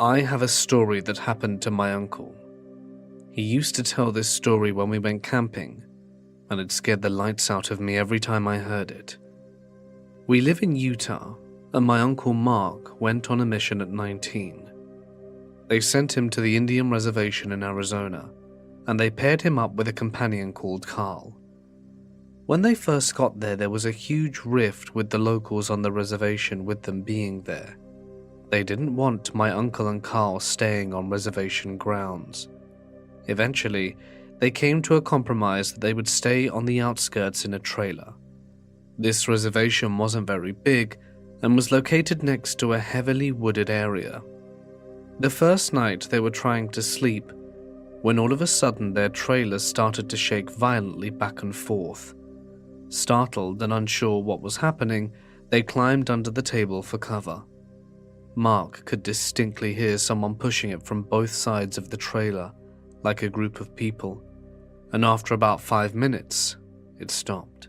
I have a story that happened to my uncle. He used to tell this story when we went camping, and it scared the lights out of me every time I heard it. We live in Utah, and my uncle Mark went on a mission at 19. They sent him to the Indian reservation in Arizona, and they paired him up with a companion called Carl. When they first got there was a huge rift with the locals on the reservation with them being there. They didn't want my uncle and Carl staying on reservation grounds. Eventually, they came to a compromise that they would stay on the outskirts in a trailer. This reservation wasn't very big and was located next to a heavily wooded area. The first night they were trying to sleep when all of a sudden their trailer started to shake violently back and forth. Startled and unsure what was happening, they climbed under the table for cover. Mark could distinctly hear someone pushing it from both sides of the trailer, like a group of people, and after about 5 minutes, it stopped.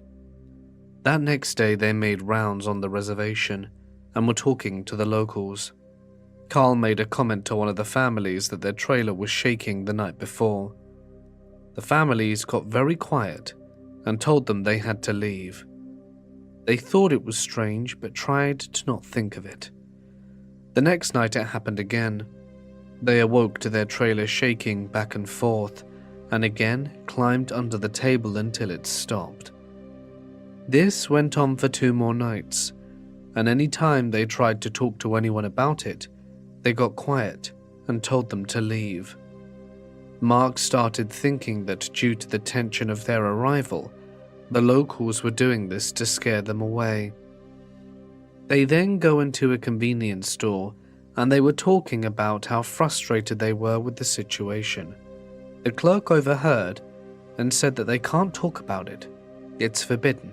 That next day they made rounds on the reservation and were talking to the locals. Carl made a comment to one of the families that their trailer was shaking the night before. The families got very quiet and told them they had to leave. They thought it was strange but tried to not think of it. The next night it happened again. They awoke to their trailer shaking back and forth and again climbed under the table until it stopped. This went on for 2 more nights, and any time they tried to talk to anyone about it, they got quiet and told them to leave. Mark started thinking that due to the tension of their arrival, the locals were doing this to scare them away. They then go into a convenience store and they were talking about how frustrated they were with the situation. The clerk overheard and said that they can't talk about it. It's forbidden.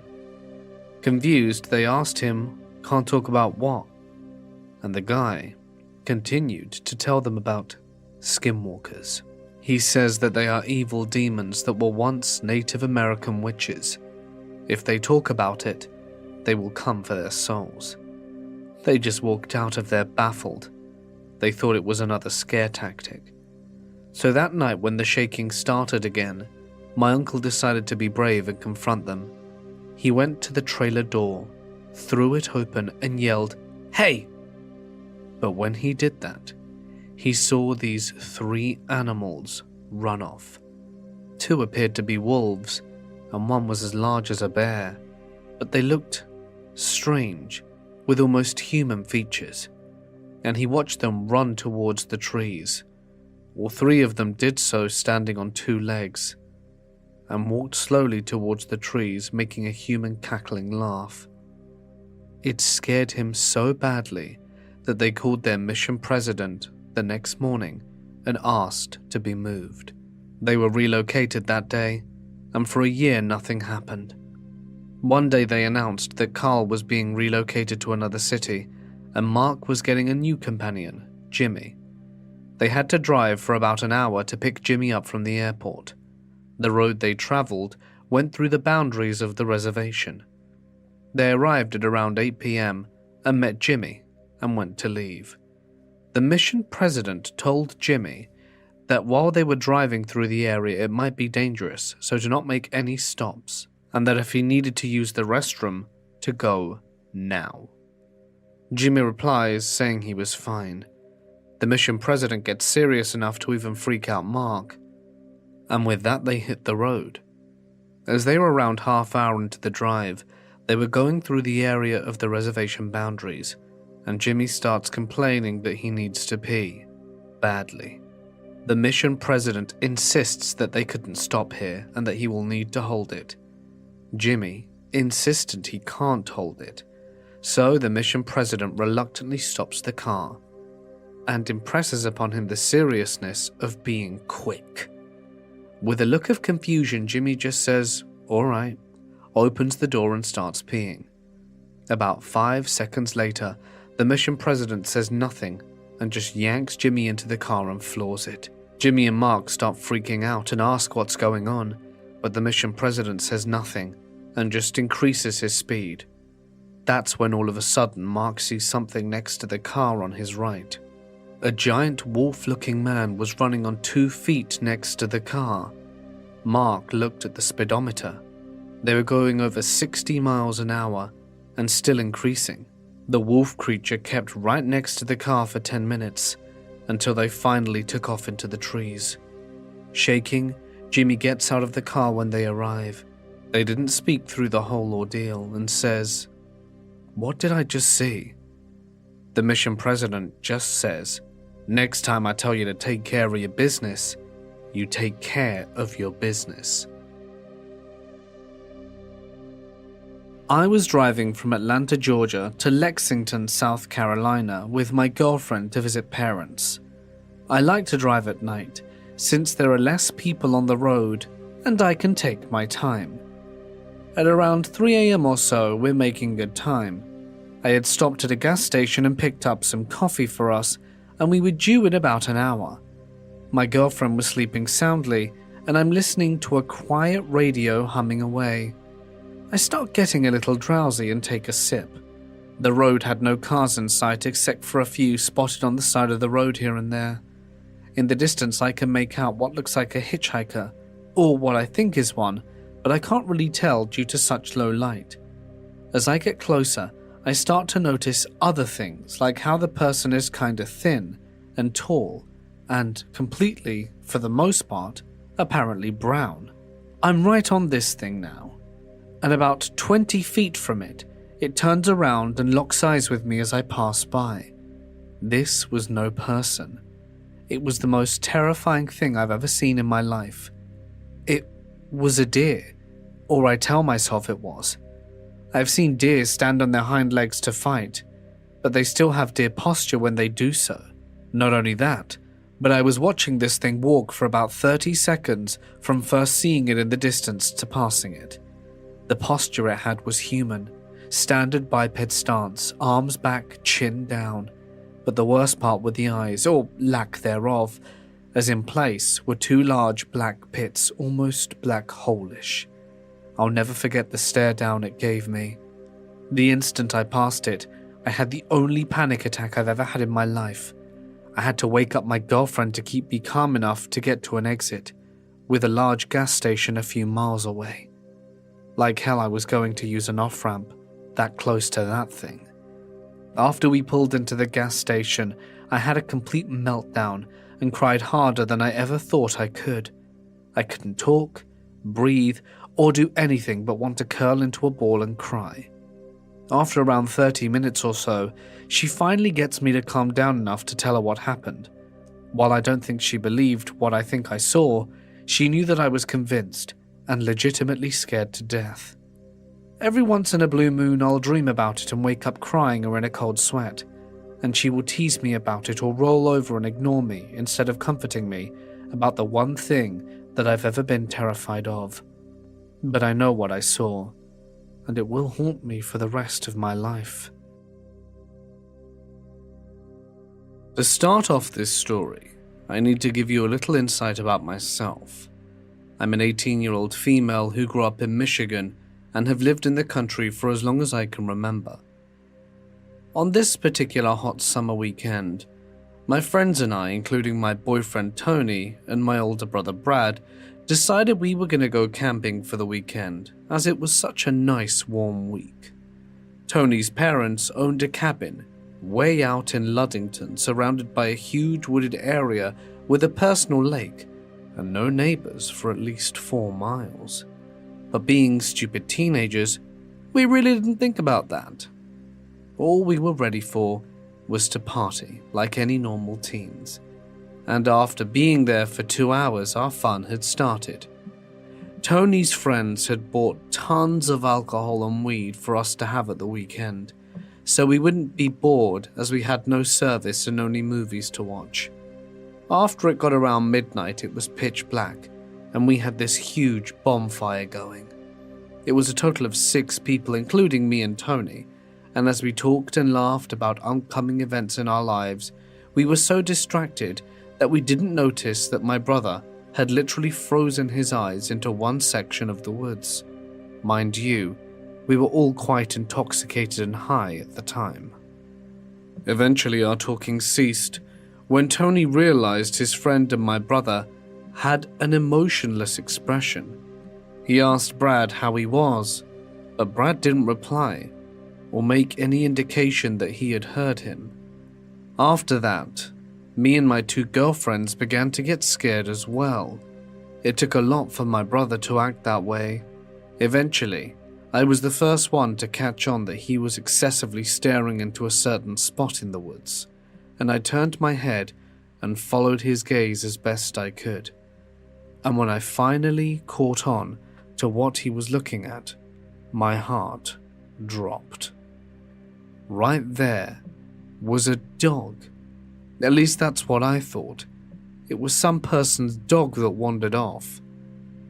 Confused, they asked him, "Can't talk about what?" And the guy continued to tell them about skinwalkers. He says that they are evil demons that were once Native American witches. If they talk about it, they will come for their souls. They just walked out of there baffled. They thought it was another scare tactic. So that night when the shaking started again, my uncle decided to be brave and confront them. He went to the trailer door, threw it open and yelled, "Hey!" But when he did that, he saw these 3 animals run off. 2 appeared to be wolves, and 1 was as large as a bear, but they looked strange, with almost human features, and he watched them run towards the trees. All 3 of them did so standing on 2 legs, and walked slowly towards the trees, making a human cackling laugh. It scared him so badly that they called their mission president the next morning and asked to be moved. They were relocated that day, and for a year nothing happened. One day they announced that Carl was being relocated to another city, and Mark was getting a new companion, Jimmy. They had to drive for about an hour to pick Jimmy up from the airport. The road they traveled went through the boundaries of the reservation. They arrived at around 8 p.m. and met Jimmy and went to leave. The mission president told Jimmy that while they were driving through the area it might be dangerous, so to not make any stops, and that if he needed to use the restroom, to go now. Jimmy replies saying he was fine. The mission president gets serious enough to even freak out Mark, and with that they hit the road. As they were around half hour into the drive, they were going through the area of the reservation boundaries, and Jimmy starts complaining that he needs to pee, badly. The mission president insists that they couldn't stop here and that he will need to hold it. Jimmy insistent he can't hold it, so the mission president reluctantly stops the car and impresses upon him the seriousness of being quick. With a look of confusion, Jimmy just says, "Alright," opens the door and starts peeing. About 5 seconds later, the mission president says nothing and just yanks Jimmy into the car and floors it. Jimmy and Mark start freaking out and ask what's going on, but the mission president says nothing and just increases his speed. That's when all of a sudden Mark sees something next to the car on his right. A giant wolf-looking man was running on 2 feet next to the car. Mark looked at the speedometer. They were going over 60 miles an hour and still increasing. The wolf creature kept right next to the car for 10 minutes until they finally took off into the trees. Shaking, Jimmy gets out of the car when they arrive. They didn't speak through the whole ordeal and says, "What did I just see?" The mission president just says, "Next time I tell you to take care of your business, you take care of your business." I was driving from Atlanta, Georgia to Lexington, South Carolina with my girlfriend to visit parents. I like to drive at night since there are less people on the road and I can take my time. At around 3 a.m. or so, we're making good time. I had stopped at a gas station and picked up some coffee for us, and we were due in about an hour. My girlfriend was sleeping soundly, and I'm listening to a quiet radio humming away. I start getting a little drowsy and take a sip. The road had no cars in sight except for a few spotted on the side of the road here and there. In the distance I can make out what looks like a hitchhiker, or what I think is one, but I can't really tell due to such low light. As I get closer, I start to notice other things, like how the person is kinda thin and tall, and completely, for the most part, apparently brown. I'm right on this thing now. And about 20 feet from it, it turns around and locks eyes with me as I pass by. This was no person. It was the most terrifying thing I've ever seen in my life. It was a deer, or I tell myself it was. I've seen deer stand on their hind legs to fight, but they still have deer posture when they do so. Not only that, but I was watching this thing walk for about 30 seconds from first seeing it in the distance to passing it. The posture it had was human, standard biped stance, arms back, chin down. But the worst part were the eyes, or lack thereof, as in place were 2 large black pits, almost black hole-ish. I'll never forget the stare down it gave me. The instant I passed it, I had the only panic attack I've ever had in my life. I had to wake up my girlfriend to keep me calm enough to get to an exit, with a large gas station a few miles away. Like hell I was going to use an off-ramp, that close to that thing. After we pulled into the gas station, I had a complete meltdown and cried harder than I ever thought I could. I couldn't talk, breathe, or do anything but want to curl into a ball and cry. After around 30 minutes or so, she finally gets me to calm down enough to tell her what happened. While I don't think she believed what I think I saw, she knew that I was convinced and legitimately scared to death. Every once in a blue moon I'll dream about it and wake up crying or in a cold sweat, and she will tease me about it or roll over and ignore me instead of comforting me about the one thing that I've ever been terrified of. But I know what I saw, and it will haunt me for the rest of my life. To start off this story, I need to give you a little insight about myself. I'm an 18-year-old female who grew up in Michigan and have lived in the country for as long as I can remember. On this particular hot summer weekend, my friends and I, including my boyfriend Tony and my older brother Brad, decided we were going to go camping for the weekend, as it was such a nice warm week. Tony's parents owned a cabin way out in Ludington, surrounded by a huge wooded area with a personal lake and no neighbors for at least 4 miles. But being stupid teenagers, we really didn't think about that. All we were ready for was to party like any normal teens. And after being there for 2 hours, our fun had started. Tony's friends had bought tons of alcohol and weed for us to have at the weekend, so we wouldn't be bored as we had no service and only movies to watch. After it got around midnight, it was pitch black, and we had this huge bonfire going. It was a total of 6 people, including me and Tony, and as we talked and laughed about upcoming events in our lives, we were so distracted that we didn't notice that my brother had literally frozen his eyes into one section of the woods. Mind you, we were all quite intoxicated and high at the time. Eventually our talking ceased when Tony realized his friend and my brother had an emotionless expression. He asked Brad how he was, but Brad didn't reply or make any indication that he had heard him. After that, me and my two girlfriends began to get scared as well. It took a lot for my brother to act that way. Eventually, I was the first one to catch on that he was excessively staring into a certain spot in the woods, and I turned my head and followed his gaze as best I could. And when I finally caught on to what he was looking at, my heart dropped. Right there was a dog. At least that's what I thought. It was some person's dog that wandered off.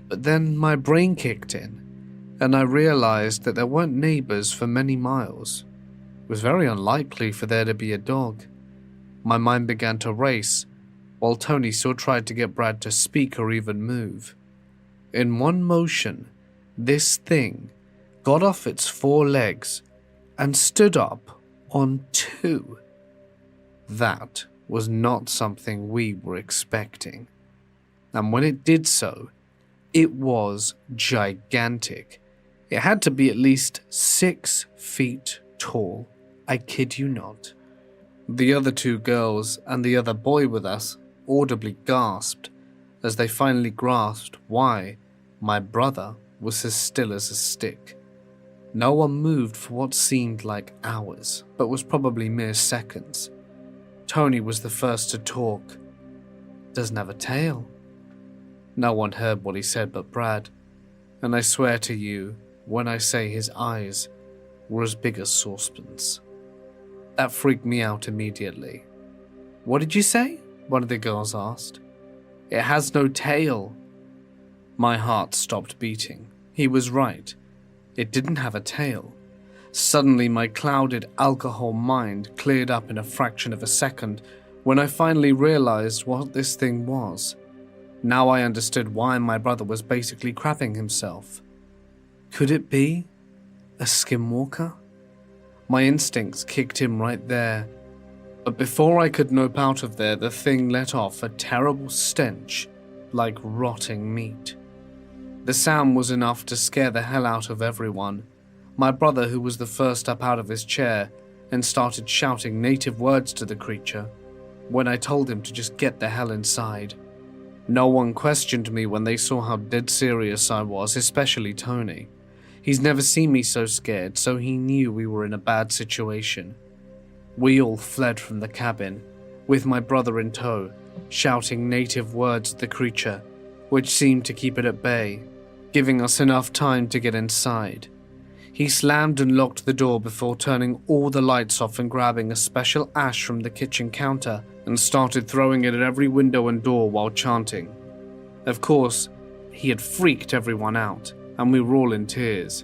But then my brain kicked in, and I realized that there weren't neighbors for many miles. It was very unlikely for there to be a dog. My mind began to race, while Tony still tried to get Brad to speak or even move. In one motion, this thing got off its 4 legs and stood up on 2. That was not something we were expecting. And when it did so, it was gigantic. It had to be at least 6 feet tall. I kid you not. The other 2 girls and the other boy with us audibly gasped as they finally grasped why my brother was as still as a stick. No one moved for what seemed like hours, but was probably mere seconds. Tony was the first to talk. "Doesn't have a tail." No one heard what he said but Brad, and I swear to you, when I say his eyes were as big as saucepans. That freaked me out immediately. "What did you say?" one of the girls asked. "It has no tail." My heart stopped beating. He was right. It didn't have a tail. Suddenly, my clouded alcohol mind cleared up in a fraction of a second when I finally realized what this thing was. Now I understood why my brother was basically crapping himself. Could it be a skinwalker? My instincts kicked in right there, but before I could nope out of there, the thing let off a terrible stench like rotting meat. The sound was enough to scare the hell out of everyone. My brother, who was the first up out of his chair, and started shouting native words to the creature when I told him to just get the hell inside. No one questioned me when they saw how dead serious I was, especially Tony. He's never seen me so scared, so he knew we were in a bad situation. We all fled from the cabin, with my brother in tow, shouting native words at the creature, which seemed to keep it at bay, giving us enough time to get inside. He slammed and locked the door before turning all the lights off and grabbing a special ash from the kitchen counter and started throwing it at every window and door while chanting. Of course, he had freaked everyone out, and we were all in tears.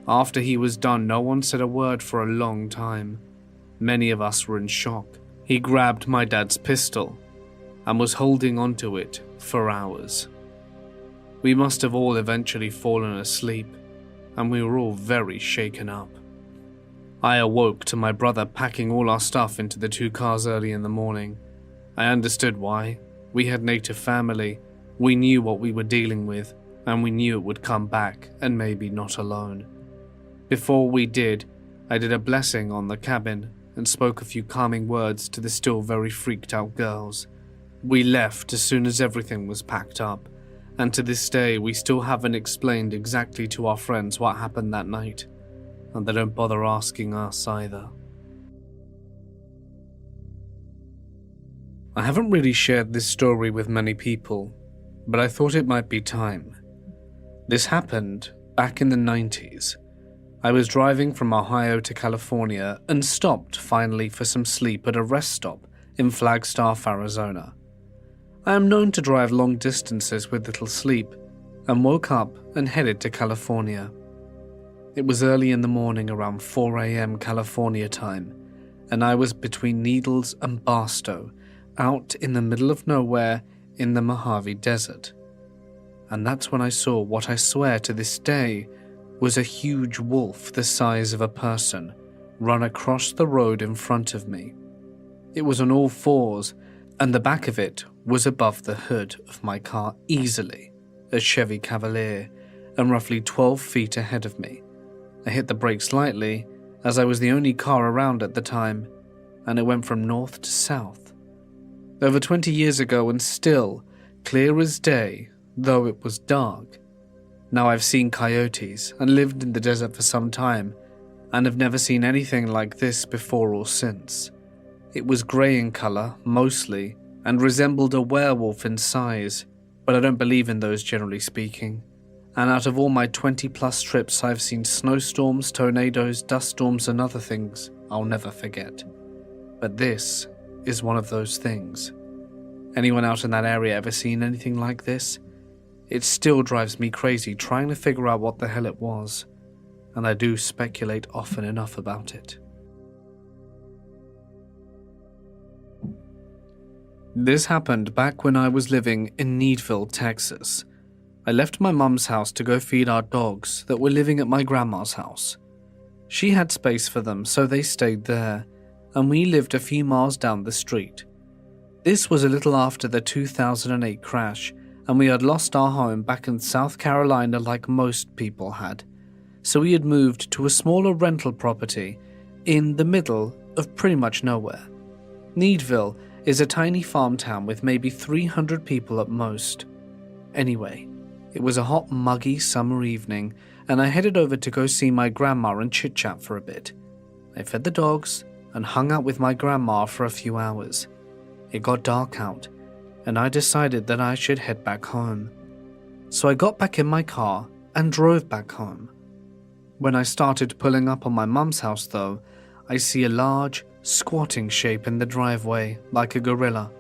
After he was done, no one said a word for a long time. Many of us were in shock. He grabbed my dad's pistol and was holding onto it for hours. We must have all eventually fallen asleep, and we were all very shaken up. I awoke to my brother packing all our stuff into the 2 cars early in the morning. I understood why. We had native family, we knew what we were dealing with, and we knew it would come back, and maybe not alone. Before we did, I did a blessing on the cabin and spoke a few calming words to the still very freaked out girls. We left as soon as everything was packed up, and to this day we still haven't explained exactly to our friends what happened that night, and they don't bother asking us either. I haven't really shared this story with many people, but I thought it might be time. This happened back in the 90s. I was driving from Ohio to California and stopped finally for some sleep at a rest stop in Flagstaff, Arizona. I am known to drive long distances with little sleep, and woke up and headed to California. It was early in the morning, around 4 a.m. California time, and I was between Needles and Barstow, out in the middle of nowhere in the Mojave Desert. And that's when I saw what I swear to this day was a huge wolf the size of a person run across the road in front of me. It was on all fours and the back of it was above the hood of my car easily, a Chevy Cavalier, and roughly 12 feet ahead of me. I hit the brakes lightly, as I was the only car around at the time, and it went from north to south. Over 20 years ago and still, clear as day, though it was dark. Now I've seen coyotes and lived in the desert for some time, and have never seen anything like this before or since. It was grey in colour, mostly, and resembled a werewolf in size, but I don't believe in those generally speaking. And out of all my 20+ trips, I've seen snowstorms, tornadoes, dust storms, and other things I'll never forget. But this is one of those things. Anyone out in that area ever seen anything like this? It still drives me crazy trying to figure out what the hell it was, and I do speculate often enough about it. This happened back when I was living in Needville, Texas. I left my mum's house to go feed our dogs that were living at my grandma's house. She had space for them, so they stayed there, and we lived a few miles down the street. This was a little after the 2008 crash, and we had lost our home back in South Carolina like most people had. So we had moved to a smaller rental property in the middle of pretty much nowhere. Needville is a tiny farm town with maybe 300 people at most. Anyway, it was a hot, muggy summer evening, and I headed over to go see my grandma and chit-chat for a bit. I fed the dogs and hung out with my grandma for a few hours. It got dark out, and I decided that I should head back home. So I got back in my car and drove back home. When I started pulling up on my mum's house though, I see a large, squatting shape in the driveway, like a gorilla.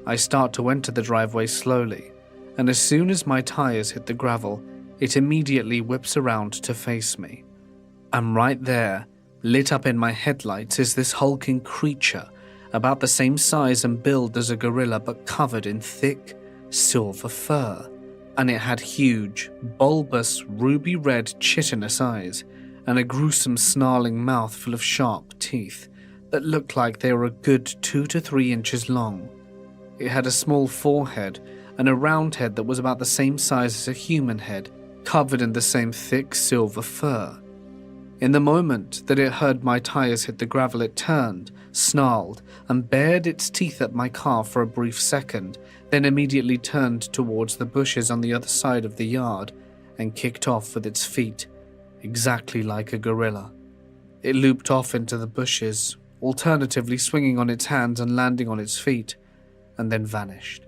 I start to enter the driveway slowly, and as soon as my tires hit the gravel, it immediately whips around to face me. And right there, lit up in my headlights, is this hulking creature, about the same size and build as a gorilla but covered in thick, silver fur. And it had huge, bulbous, ruby-red chitinous eyes, and a gruesome snarling mouth full of sharp teeth that looked like they were a good 2 to 3 inches long. It had a small forehead and a round head that was about the same size as a human head, covered in the same thick silver fur. In the moment that it heard my tires hit the gravel, it turned, snarled, and bared its teeth at my car for a brief second, then immediately turned towards the bushes on the other side of the yard and kicked off with its feet, exactly like a gorilla. It looped off into the bushes, alternatively swinging on its hands and landing on its feet, and then vanished.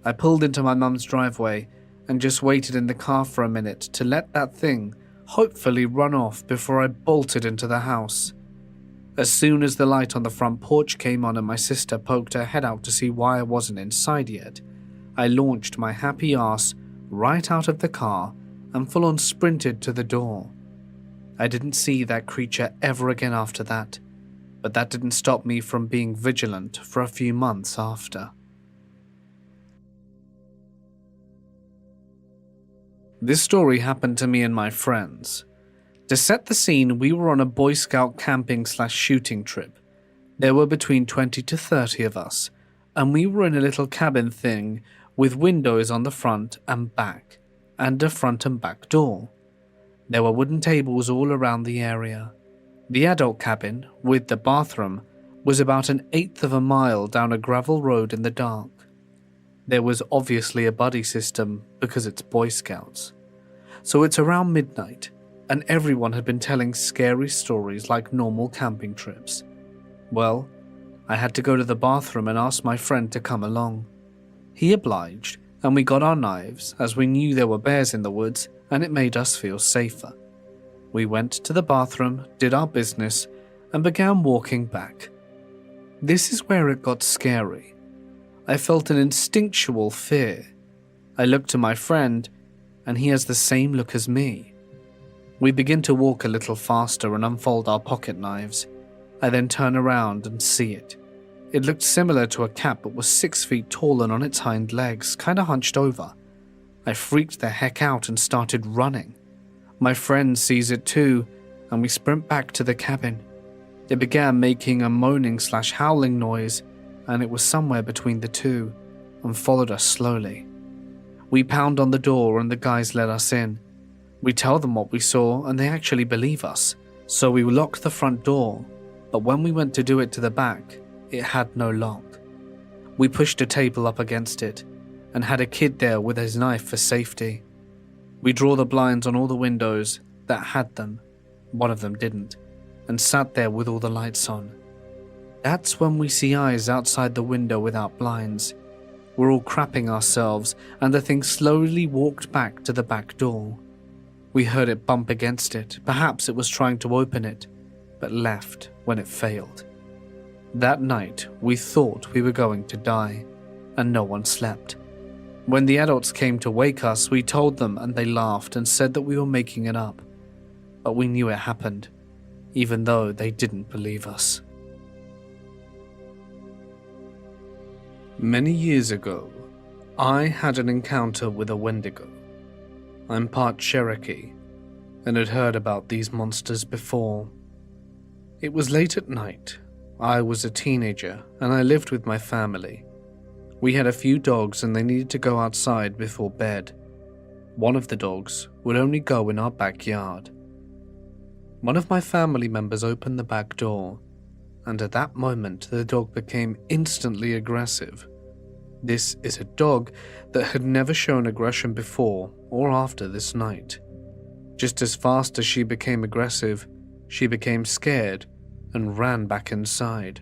I pulled into my mum's driveway and just waited in the car for a minute to let that thing hopefully run off before I bolted into the house. As soon as the light on the front porch came on and my sister poked her head out to see why I wasn't inside yet, I launched my happy ass right out of the car and full-on sprinted to the door. I didn't see that creature ever again after that, but that didn't stop me from being vigilant for a few months after. This story happened to me and my friends. To set the scene, we were on a Boy Scout camping/shooting trip. There were between 20 to 30 of us, and we were in a little cabin thing with windows on the front and back, and a front and back door. There were wooden tables all around the area. The adult cabin, with the bathroom, was about 1/8 of a mile down a gravel road in the dark. There was obviously a buddy system because it's Boy Scouts. So it's around midnight, and everyone had been telling scary stories like normal camping trips. Well, I had to go to the bathroom and ask my friend to come along. He obliged, and we got our knives as we knew there were bears in the woods and it made us feel safer. We went to the bathroom, did our business, and began walking back. This is where it got scary. I felt an instinctual fear. I looked to my friend, and he has the same look as me. We begin to walk a little faster and unfold our pocket knives. I then turn around and see it. It looked similar to a cat but was 6 feet tall and on its hind legs, kinda hunched over. I freaked the heck out and started running. My friend sees it too, and we sprint back to the cabin. It began making a moaning/howling noise, and it was somewhere between the two and followed us slowly. We pound on the door and the guys let us in. We tell them what we saw and they actually believe us, so we locked the front door, but when we went to do it to the back, it had no lock. We pushed a table up against it and had a kid there with his knife for safety. We draw the blinds on all the windows that had them, one of them didn't, and sat there with all the lights on. That's when we see eyes outside the window without blinds. We're all crapping ourselves and the thing slowly walked back to the back door. We heard it bump against it, perhaps it was trying to open it, but left when it failed. That night, we thought we were going to die, and no one slept. When the adults came to wake us, we told them and they laughed and said that we were making it up. But we knew it happened, even though they didn't believe us. Many years ago, I had an encounter with a Wendigo. I'm part Cherokee, and had heard about these monsters before. It was late at night. I was a teenager, and I lived with my family. We had a few dogs and they needed to go outside before bed. One of the dogs would only go in our backyard. One of my family members opened the back door, and at that moment the dog became instantly aggressive. This is a dog that had never shown aggression before or after this night. Just as fast as she became aggressive, she became scared and ran back inside.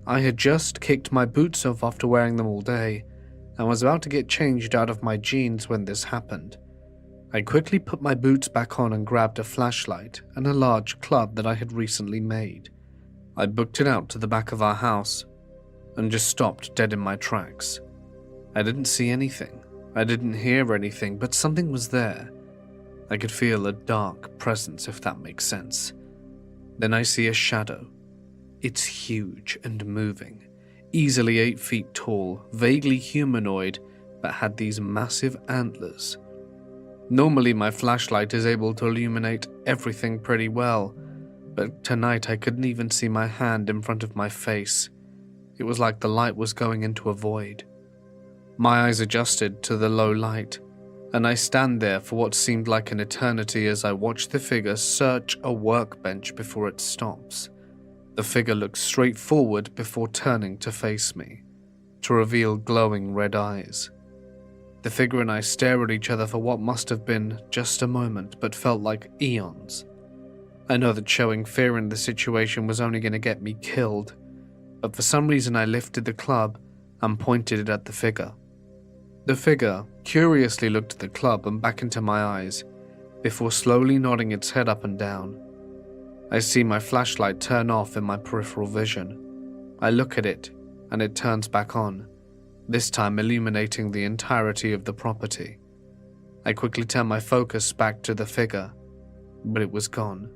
I had just kicked my boots off after wearing them all day and was about to get changed out of my jeans when this happened. I quickly put my boots back on and grabbed a flashlight and a large club that I had recently made. I booked it out to the back of our house and just stopped dead in my tracks. I didn't see anything. I didn't hear anything, but something was there. I could feel a dark presence, if that makes sense. Then I see a shadow. It's huge and moving, easily 8 feet tall, vaguely humanoid, but had these massive antlers. Normally my flashlight is able to illuminate everything pretty well, but tonight I couldn't even see my hand in front of my face. It was like the light was going into a void. My eyes adjusted to the low light, and I stand there for what seemed like an eternity as I watch the figure search a workbench before it stops. The figure looks straight forward before turning to face me, to reveal glowing red eyes. The figure and I stare at each other for what must have been just a moment, but felt like eons. I know that showing fear in the situation was only going to get me killed, but for some reason I lifted the club and pointed it at the figure. The figure curiously looked at the club and back into my eyes, before slowly nodding its head up and down. I see my flashlight turn off in my peripheral vision. I look at it, and it turns back on, this time illuminating the entirety of the property. I quickly turn my focus back to the figure, but it was gone.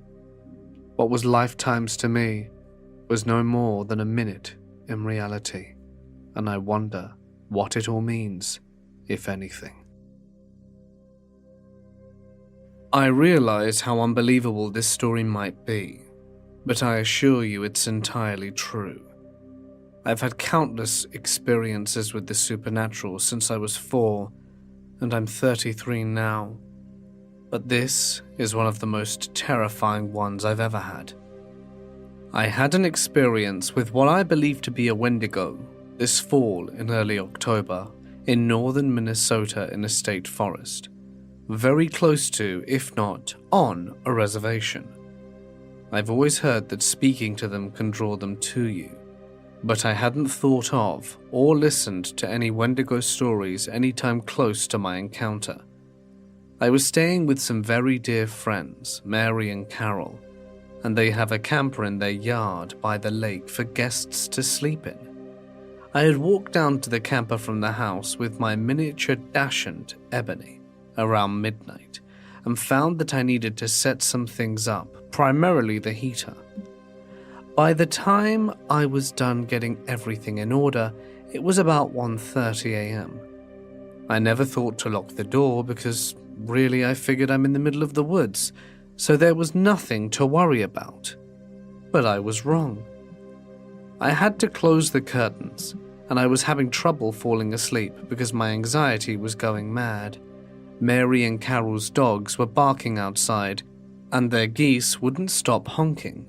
What was lifetimes to me was no more than a minute in reality, and I wonder what it all means, if anything. I realize how unbelievable this story might be, but I assure you it's entirely true. I've had countless experiences with the supernatural since I was 4, and I'm 33 now. But this is one of the most terrifying ones I've ever had. I had an experience with what I believe to be a Wendigo this fall in early October in northern Minnesota in a state forest, very close to, if not on, a reservation. I've always heard that speaking to them can draw them to you, but I hadn't thought of or listened to any Wendigo stories anytime close to my encounter. I was staying with some very dear friends, Mary and Carol, and they have a camper in their yard by the lake for guests to sleep in. I had walked down to the camper from the house with my miniature dachshund, Ebony, around midnight, and found that I needed to set some things up, primarily the heater. By the time I was done getting everything in order, it was about 1:30 a.m. I never thought to lock the door because really I figured I'm in the middle of the woods, so there was nothing to worry about. But I was wrong. I had to close the curtains, and I was having trouble falling asleep because my anxiety was going mad. Mary and Carol's dogs were barking outside, and their geese wouldn't stop honking.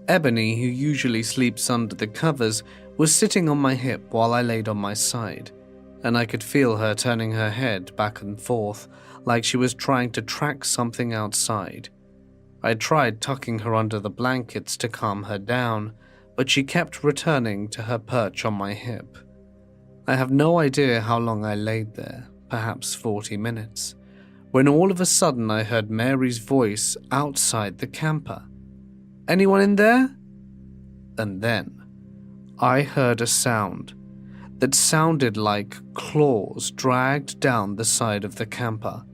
Ebony, who usually sleeps under the covers, was sitting on my hip while I laid on my side, and I could feel her turning her head back and forth like she was trying to track something outside. I tried tucking her under the blankets to calm her down, but she kept returning to her perch on my hip. I have no idea how long I laid there, perhaps 40 minutes, when all of a sudden I heard Mary's voice outside the camper. "Anyone in there?" And then I heard a sound that sounded like claws dragged down the side of the camper.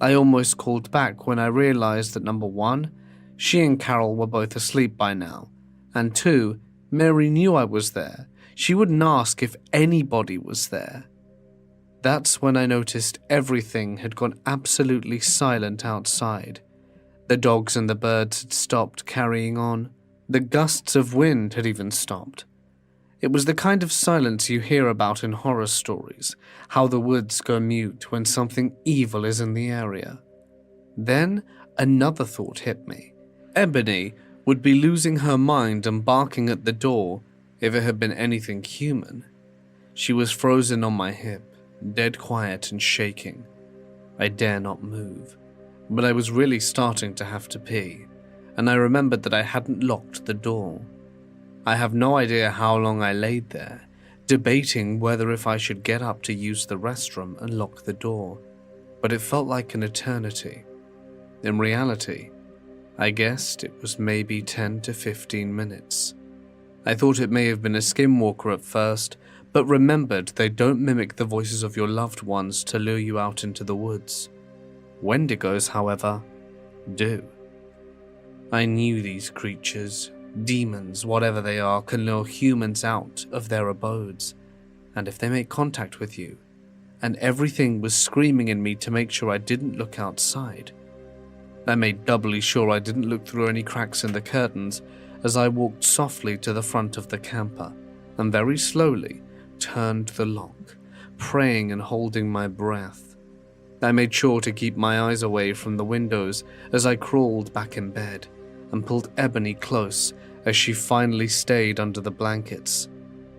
I almost called back when I realized that number one, she and Carol were both asleep by now, and two, Mary knew I was there. She wouldn't ask if anybody was there. That's when I noticed everything had gone absolutely silent outside. The dogs and the birds had stopped carrying on. The gusts of wind had even stopped. It was the kind of silence you hear about in horror stories, how the woods go mute when something evil is in the area. Then another thought hit me. Ebony would be losing her mind and barking at the door if it had been anything human. She was frozen on my hip, dead quiet and shaking. I dare not move, but I was really starting to have to pee, and I remembered that I hadn't locked the door. I have no idea how long I laid there, debating whether if I should get up to use the restroom and lock the door, but it felt like an eternity. In reality, I guessed it was maybe 10 to 15 minutes. I thought it may have been a skinwalker at first, but remembered they don't mimic the voices of your loved ones to lure you out into the woods. Wendigos, however, do. I knew these creatures, demons, whatever they are, can lure humans out of their abodes, and if they make contact with you, and everything was screaming in me to make sure I didn't look outside. I made doubly sure I didn't look through any cracks in the curtains as I walked softly to the front of the camper and very slowly turned the lock, praying and holding my breath. I made sure to keep my eyes away from the windows as I crawled back in bed and pulled Ebony close as she finally stayed under the blankets.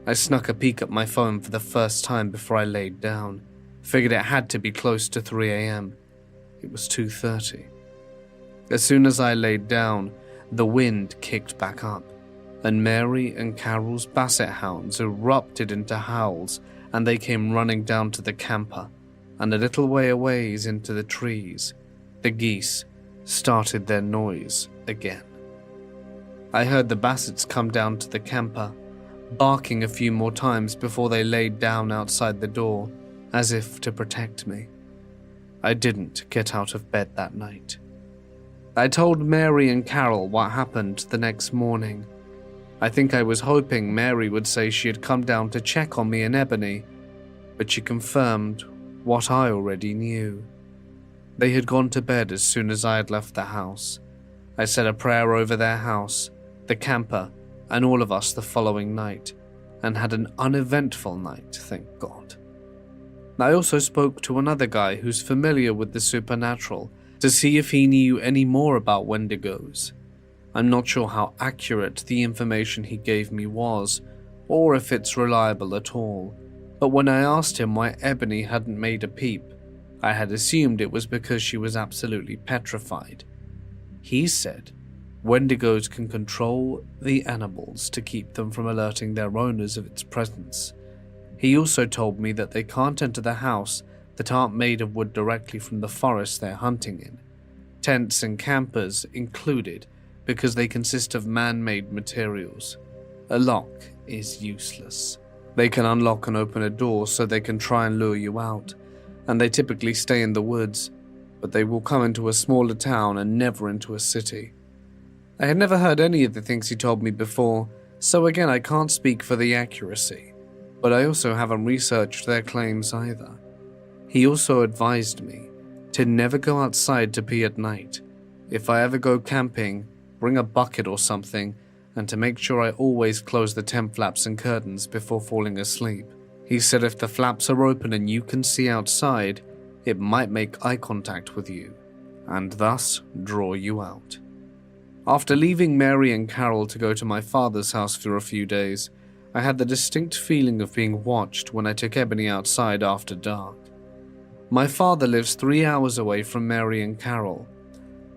I snuck a peek at my phone for the first time before I laid down, figured it had to be close to 3 a.m. It was 2:30. As soon as I laid down, the wind kicked back up, and Mary and Carol's basset hounds erupted into howls, and they came running down to the camper, and a little way away into the trees, the geese started their noise again. I heard the bassets come down to the camper, barking a few more times before they laid down outside the door, as if to protect me. I didn't get out of bed that night. I told Mary and Carol what happened the next morning. I think I was hoping Mary would say she had come down to check on me and Ebony, but she confirmed what I already knew. They had gone to bed as soon as I had left the house. I said a prayer over their house, the camper, and all of us the following night, and had an uneventful night, thank God. I also spoke to another guy who's familiar with the supernatural to see if he knew any more about Wendigos. I'm not sure how accurate the information he gave me was, or if it's reliable at all, but when I asked him why Ebony hadn't made a peep, I had assumed it was because she was absolutely petrified. He said Wendigos can control the animals to keep them from alerting their owners of its presence. He also told me that they can't enter the house that aren't made of wood directly from the forest they're hunting in, tents and campers included, because they consist of man-made materials. A lock is useless. They can unlock and open a door so they can try and lure you out, and they typically stay in the woods, but they will come into a smaller town and never into a city. I had never heard any of the things he told me before, so again I can't speak for the accuracy, but I also haven't researched their claims either. He also advised me to never go outside to pee at night. If I ever go camping, bring a bucket or something, and to make sure I always close the tent flaps and curtains before falling asleep. He said if the flaps are open and you can see outside, it might make eye contact with you, and thus draw you out. After leaving Mary and Carol to go to my father's house for a few days, I had the distinct feeling of being watched when I took Ebony outside after dark. My father lives 3 hours away from Mary and Carol,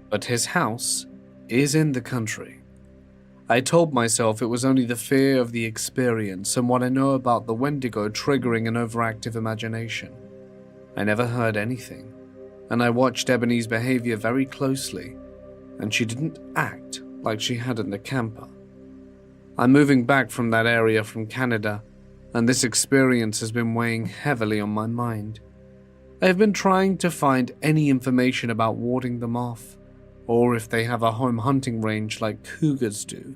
but his house is in the country. I told myself it was only the fear of the experience and what I know about the Wendigo triggering an overactive imagination. I never heard anything, and I watched Ebony's behavior very closely, and she didn't act like she had in the camper. I'm moving back from that area from Canada, and this experience has been weighing heavily on my mind. I have been trying to find any information about warding them off, or if they have a home hunting range like cougars do,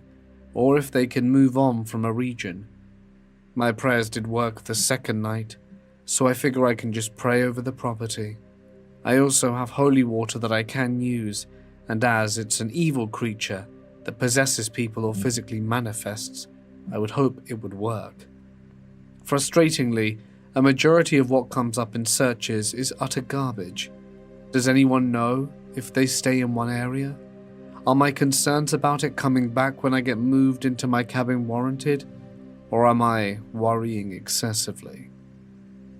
or if they can move on from a region. My prayers did work the second night, so I figure I can just pray over the property. I also have holy water that I can use, and as it's an evil creature that possesses people or physically manifests, I would hope it would work. Frustratingly, a majority of what comes up in searches is utter garbage. Does anyone know if they stay in one area? Are my concerns about it coming back when I get moved into my cabin warranted? Or am I worrying excessively?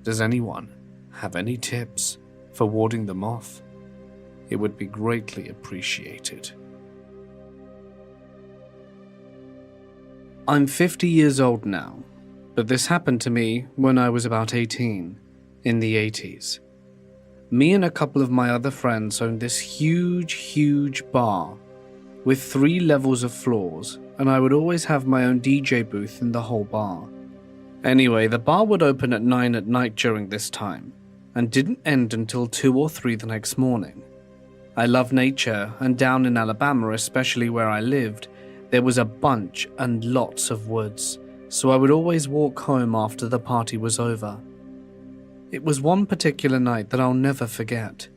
Does anyone have any tips for warding them off? It would be greatly appreciated. I'm 50 years old now, but this happened to me when I was about 18, in the 80s. Me and a couple of my other friends owned this huge bar with 3 levels of floors, and I would always have my own DJ booth in the whole bar. Anyway, the bar would open at 9 at night during this time, and didn't end until 2 or 3 the next morning. I love nature, and down in Alabama, especially where I lived, there was a bunch and lots of woods, so I would always walk home after the party was over. It was one particular night that I'll never forget.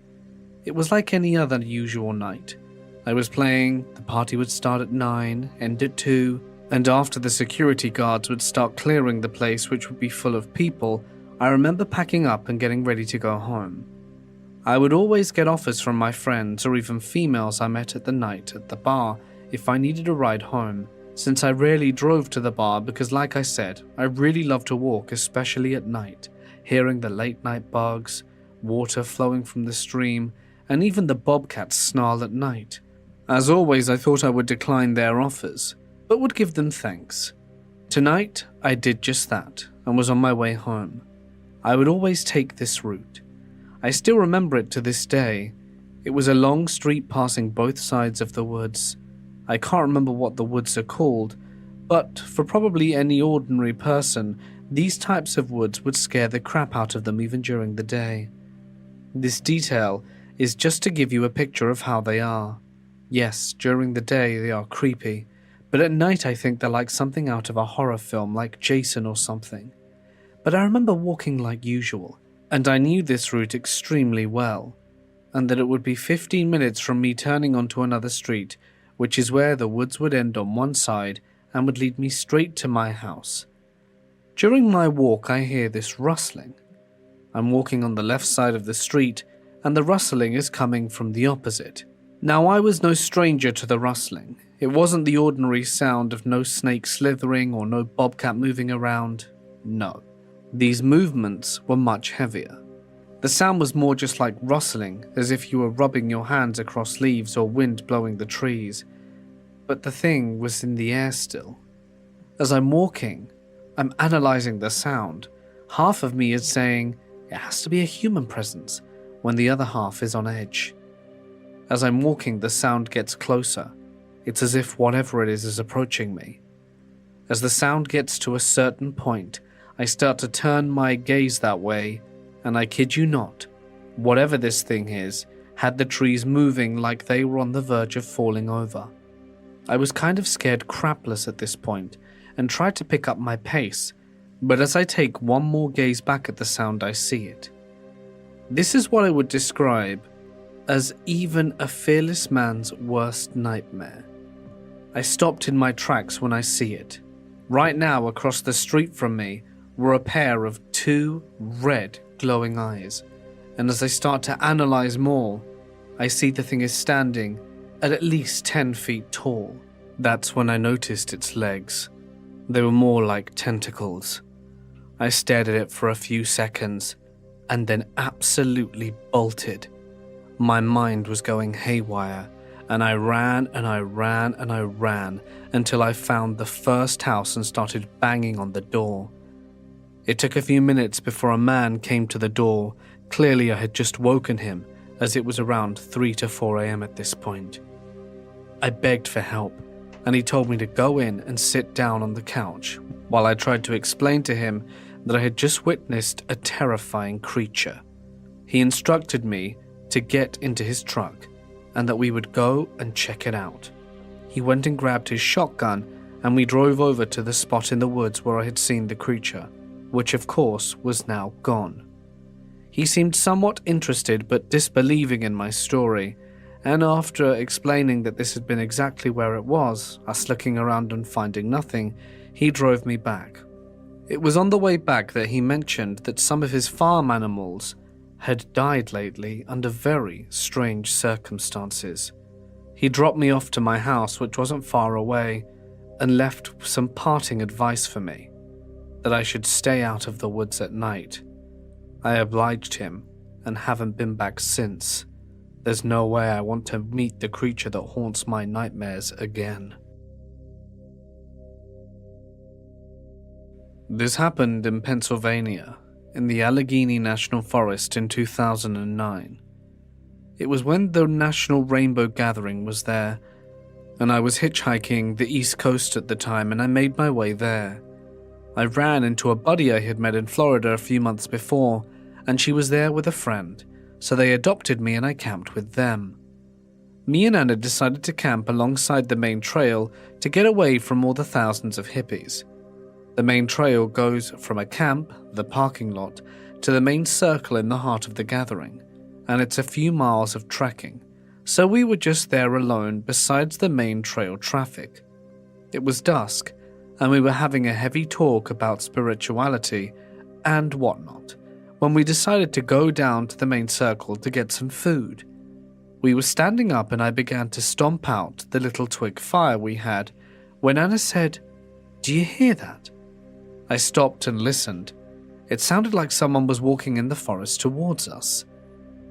It was like any other usual night. I was playing, the party would start at 9, end at 2, and after the security guards would start clearing the place, which would be full of people, I remember packing up and getting ready to go home. I would always get offers from my friends or even females I met at the night at the bar if I needed a ride home, since I rarely drove to the bar because, like I said, I really love to walk, especially at night, hearing the late night bugs, water flowing from the stream, and even the bobcats snarl at night. As always, I thought I would decline their offers, but would give them thanks. Tonight, I did just that, and was on my way home. I would always take this route. I still remember it to this day. It was a long street passing both sides of the woods. I can't remember what the woods are called, but for probably any ordinary person, these types of woods would scare the crap out of them even during the day. This detail is just to give you a picture of how they are. Yes, during the day they are creepy, but at night I think they're like something out of a horror film like Jason or something. But I remember walking like usual, and I knew this route extremely well, and that it would be 15 minutes from me turning onto another street, which is where the woods would end on one side and would lead me straight to my house. During my walk, I hear this rustling. I'm walking on the left side of the street, and the rustling is coming from the opposite. Now, I was no stranger to the rustling. It wasn't the ordinary sound of no snake slithering or no bobcat moving around. No. These movements were much heavier. The sound was more just like rustling, as if you were rubbing your hands across leaves or wind blowing the trees. But the thing was in the air still. As I'm walking, I'm analyzing the sound. Half of me is saying, it has to be a human presence, when the other half is on edge. As I'm walking, the sound gets closer. It's as if whatever it is approaching me. As the sound gets to a certain point, I start to turn my gaze that way, and I kid you not, whatever this thing is, had the trees moving like they were on the verge of falling over. I was kind of scared crapless at this point, and tried to pick up my pace, but as I take one more gaze back at the sound, I see it. This is what I would describe as even a fearless man's worst nightmare. I stopped in my tracks when I see it. Right now, across the street from me, were a pair of 2 red glowing eyes, and as I start to analyze more, I see the thing is standing at least 10 feet tall. That's when I noticed its legs. They were more like tentacles. I stared at it for a few seconds, and then absolutely bolted. My mind was going haywire, and I ran and I ran and I ran until I found the first house and started banging on the door. It took a few minutes before a man came to the door. Clearly I had just woken him, as it was around 3 to 4 a.m. at this point. I begged for help, and he told me to go in and sit down on the couch while I tried to explain to him that I had just witnessed a terrifying creature. He instructed me to get into his truck and that we would go and check it out. He went and grabbed his shotgun and we drove over to the spot in the woods where I had seen the creature, which of course was now gone. He seemed somewhat interested but disbelieving in my story, and after explaining that this had been exactly where it was, us looking around and finding nothing, he drove me back. It was on the way back that he mentioned that some of his farm animals had died lately under very strange circumstances. He dropped me off to my house, which wasn't far away, and left some parting advice for me, that I should stay out of the woods at night. I obliged him and haven't been back since. There's no way I want to meet the creature that haunts my nightmares again. This happened in Pennsylvania, in the Allegheny National Forest in 2009. It was when the National Rainbow Gathering was there, and I was hitchhiking the East Coast at the time, and I made my way there. I ran into a buddy I had met in Florida a few months before, and she was there with a friend, so they adopted me and I camped with them. Me and Anna decided to camp alongside the main trail to get away from all the thousands of hippies. The main trail goes from a camp, the parking lot, to the main circle in the heart of the gathering, and it's a few miles of trekking, so we were just there alone besides the main trail traffic. It was dusk, and we were having a heavy talk about spirituality and whatnot, when we decided to go down to the main circle to get some food. We were standing up and I began to stomp out the little twig fire we had, when Anna said, "Do you hear that?" I stopped and listened. It sounded like someone was walking in the forest towards us.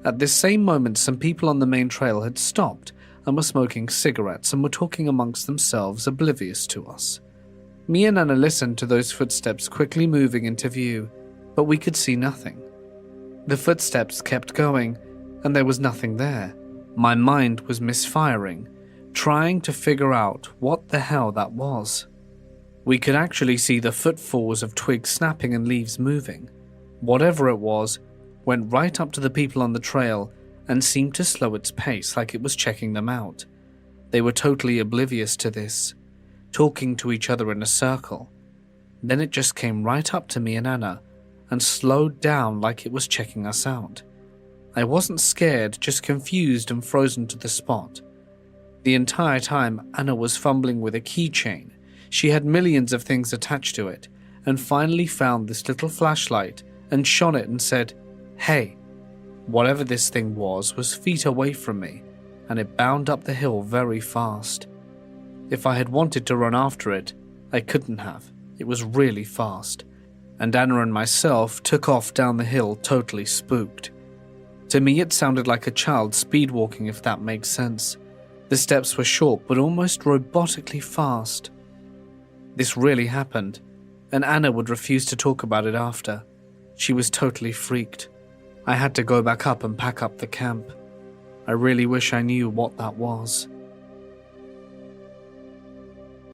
At this same moment, some people on the main trail had stopped and were smoking cigarettes and were talking amongst themselves, oblivious to us. Me and Anna listened to those footsteps quickly moving into view, but we could see nothing. The footsteps kept going, and there was nothing there. My mind was misfiring, trying to figure out what the hell that was. We could actually see the footfalls of twigs snapping and leaves moving. Whatever it was, went right up to the people on the trail and seemed to slow its pace like it was checking them out. They were totally oblivious to this, talking to each other in a circle. Then it just came right up to me and Anna and slowed down like it was checking us out. I wasn't scared, just confused and frozen to the spot. The entire time, Anna was fumbling with a keychain. She had millions of things attached to it, and finally found this little flashlight and shone it and said, "Hey." Whatever this thing was feet away from me, and it bounded up the hill very fast. If I had wanted to run after it, I couldn't have. It was really fast, and Anna and myself took off down the hill totally spooked. To me it sounded like a child speed walking, if that makes sense. The steps were short but almost robotically fast. This really happened, and Anna would refuse to talk about it after. She was totally freaked. I had to go back up and pack up the camp. I really wish I knew what that was.